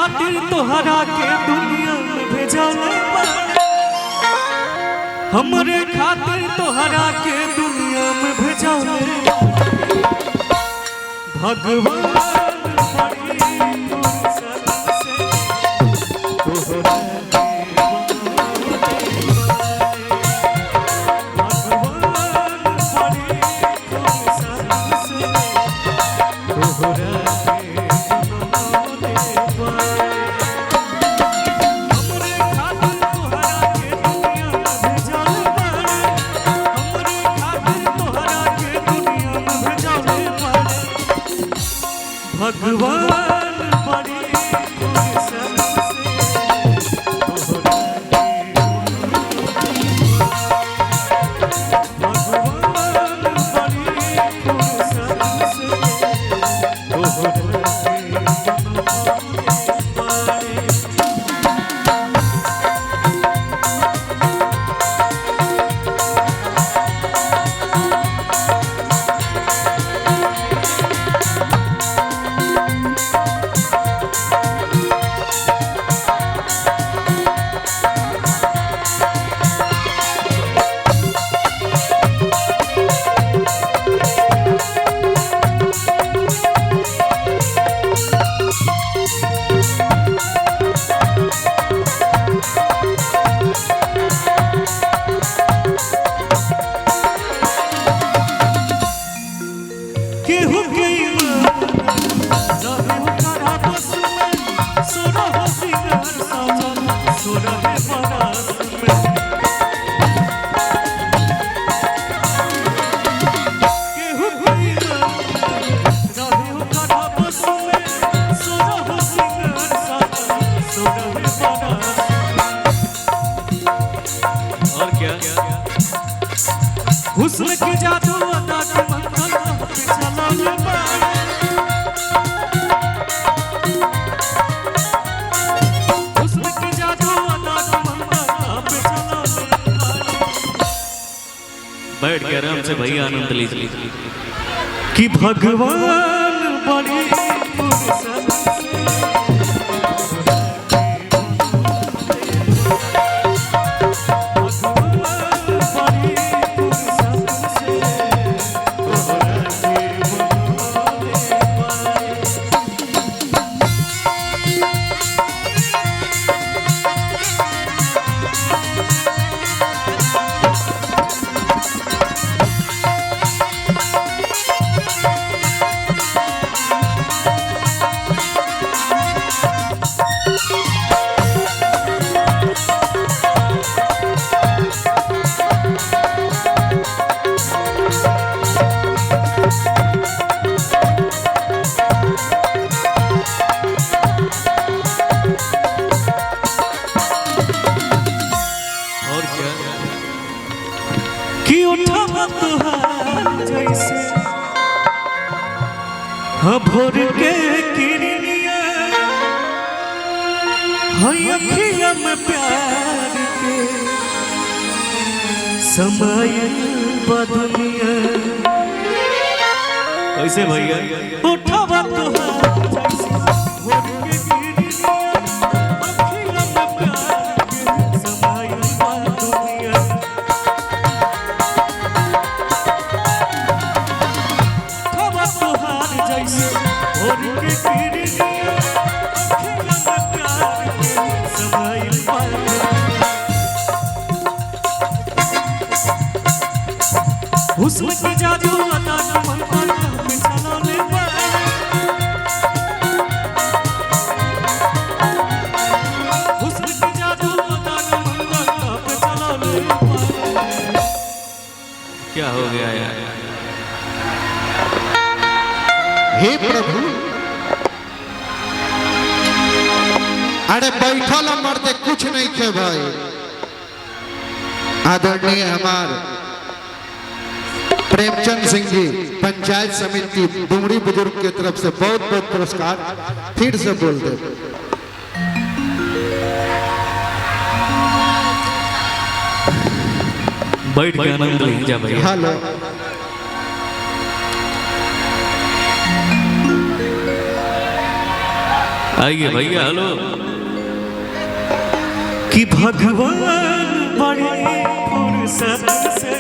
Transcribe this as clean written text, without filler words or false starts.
खातिर तोहरा के दुनिया में भेजले हमरे खातिर तोहरा के दुनिया में भेजले भगवान भगवान बड़ी हुस्न के जादू अदा के मंगल पे चलल बाड़े हुस्न के जादू अदा के मंगल पे चलल बाड़े बैठ के आराम से भैया आनंद लीजिए कि भगवान बड़ी फुर्सत कि उठा तुहार जैसे भोर के किरनिया अखिया में प्यार के समय बदनिया कैसे भैया उठा तुहार जैसे भोर के किरनिया अखिया में प्यार के समय बदनिया हुस्न के जादू अदा के मंगल पे चलले बाड़े हुस्न के जादू अदा के मंगल पे चलले बाड़े क्या हो गया यार हे प्रभु अरे बैठल मरते कुछ नहीं खे भाई आदरणीय हमार प्रेमचंद सिंह जी पंचायत समिति डुमरी बुजुर्ग की तरफ से बहुत बहुत पुरस्कार फिर से बोल दे बैठ के आनंद लीजिए भैया हेलो आइए भैया हेलो कि भगवान बड़ी फुर्सत से